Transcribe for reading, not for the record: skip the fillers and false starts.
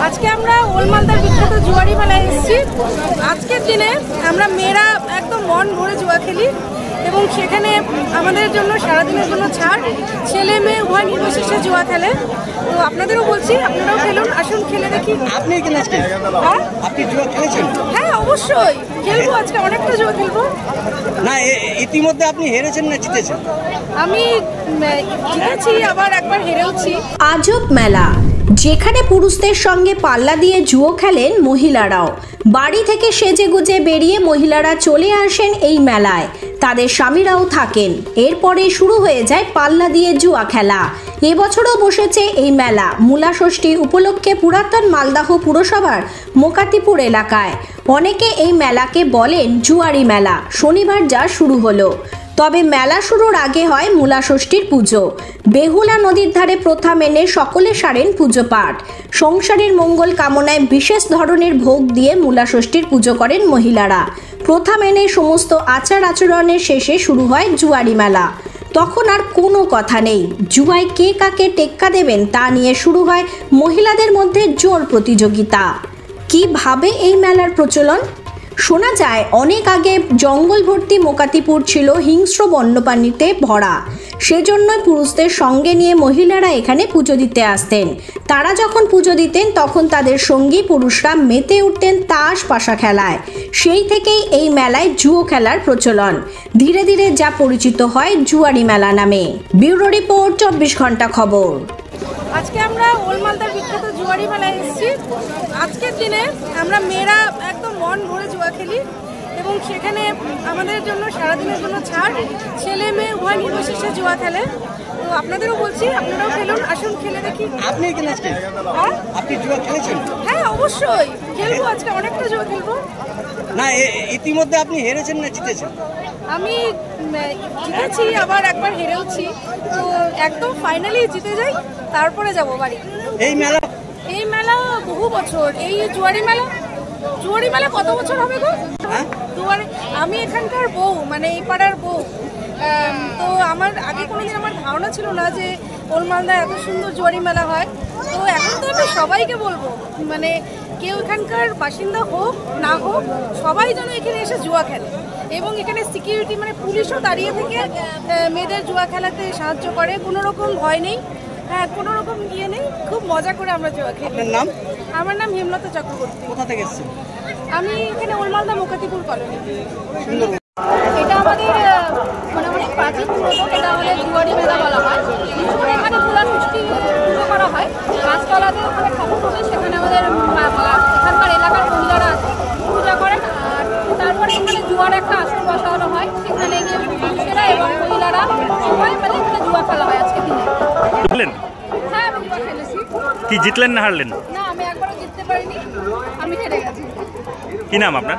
আজকে আমরা ওলমালদার বিখ্যাত জুয়ারি মেলায় এসেছি। আজকের দিনে আমরা মেয়েরা একদম মন ভরে জুয়া খেলি এবং সেখানে আমাদের জন্য সারাদিনের জন্য ছাড়, ছেলে মেয়ে উভয় নির্বিশেষে জুয়া খেলে। তো আপনাদেরও বলছি, আপনারাও খেলুন, আসুন খেলে দেখি। আপনি কি আজকে আপনি জুয়া খেলেছেন? হ্যাঁ অবশ্যই খেলবো, আজকে অনেকটা জুয়া খেলবো। না ইতিমধ্যে আপনি হেরেছেন না জিতেছেন? আমি জিতেছি, আবার একবার হেরেওছি। আজব মেলা, যেখানে পুরুষদের সঙ্গে পাল্লা দিয়ে জুয়ো খেলেন মহিলারাও। বাড়ি থেকে সেজেগুজে বেরিয়ে মহিলারা চলে আসেন এই মেলায়, তাদের স্বামীরাও থাকেন। এরপরে শুরু হয়ে যায় পাল্লা দিয়ে জুয়া খেলা। এবছরও বসেছে এই মেলা মূলা ষষ্ঠী উপলক্ষে পুরাতন মালদহ পুরসভার মোকাতিপুর এলাকায়। অনেকে এই মেলাকে বলেন জুয়ারি মেলা। শনিবার যা শুরু হলো, তবে মেলা শুরুর আগে হয় মূলা ষষ্ঠীর পুজো। বেহুলা নদীর ধারে প্রথা মেনে সকলে সারেন পুজো পাঠ। সংসারের মঙ্গল কামনায় বিশেষ ধরনের ভোগ দিয়ে মূলা ষষ্ঠীর পুজো করেন মহিলারা। প্রথা মেনে সমস্ত আচার আচরণের শেষে শুরু হয় জুয়ারি মেলা। তখন আর কোনো কথা নেই, জুয়ায় কে কাকে টেক্কা দেবেন তা নিয়ে শুরু হয় মহিলাদের মধ্যে জোর প্রতিযোগিতা। কিভাবে এই মেলার প্রচলন? শোনা যায় অনেক আগে জঙ্গল ভর্তি মোকাতিপুর ছিল হিংস্র বন্যপ্রাণীতে ভরা, সেজন্যই পুরুষদের সঙ্গে নিয়ে মহিলারা এখানে পুজো দিতে আসতেন। তারা যখন পুজো দিতেন তখন তাদের সঙ্গী পুরুষরা মেতে উঠতেন তাস পাশা খেলায়। সেই থেকেই এই মেলায় জুয়ো খেলার প্রচলন। ধীরে ধীরে যা পরিচিত হয় জুয়ারি মেলা নামে। ব্যুরো রিপোর্ট, 24 ঘন্টা খবর। আজকে আমরা ওলমালদার বিখ্যাত জুয়ারি মেলায় এসেছি। আজকের দিনে আমরা মেয়েরা একদম মন ভরে জুয়া খেলি এবং সেখানে আমাদের জন্য সারাদিনের জন্য ছাড়, ছেলে মেয়ে উভয় নির্বিশেষে জুয়া খেলে। তো আপনাদেরও বলছি, আপনারাও খেলুন, আসুন খেলে দেখি। আপনি কি আজকে আপনি জুয়া খেলেছেন? হ্যাঁ অবশ্যই খেলবো, আজকে অনেকটা জুয়া খেলবো। না ইতিমধ্যে আপনি হেরেছেন না জিতেছেন? আমি জিতেছি, আবার একবার হেরেওছি। তো একদম ফাইনালি জিতে যাই, তারপরে যাব বাড়ি। এই মেলা বহু বছর। এই জুয়ারি মেলা কত বছর হবে গো? আমি এখানকার বউ, মানে এই পাড়ার বউ। তো আমার আগে কোনোদিন আমার ধারণা ছিল না যে ওলমালদায় এত সুন্দর জুয়ারি মেলা হয়। তো এখন তো আমি সবাইকে বলবো, মানে কেউ এখানকার বাসিন্দা হোক না হোক, সবাই যেন এখানে এসে জুয়া খেলে। এবং এখানে সিকিউরিটি মানে পুলিশও দাঁড়িয়ে থেকে মেয়েদের জুয়া খেলাতে সাহায্য করে, কোনো রকম ভয় নেই। হ্যাঁ, কোনো রকম ইয়ে নেই, খুব মজা করে আমরা জুয়া খেলি। আপনার নাম? আমার নাম হেমলতা চক্রবর্তী। কোথা থেকে এসেছেন? আমি এখানে ওলমালদা মোকাতিপুর কলোনি। এটা আমাদের মানে অনেক প্রাচীন পুরনো, এটা আমাদের জুয়ারি মেলা বলা হয়। এখানে মূলা ষষ্ঠী পুজো করা হয় গাছতলাতে, ওখানে ঠাকুর পুজো, সেখানে আমাদের এখানকার এলাকার মহিলারা আছে পূজা করেন। আর তারপরে এখানে জুয়ার একটা আসর বসানো হয়, সেখানে গিয়ে পুরুষেরা এবং মহিলারা সবাই মিলে এখানে জুয়া খেলা হয় আজকে দিনে। হ্যাঁ আমি জুয়া খেলেছি। কি জিতলেন না হারলেন? না, আমি একবারও জিততে পারিনি, আমি হেরে গেছি। কি নাম আপনার?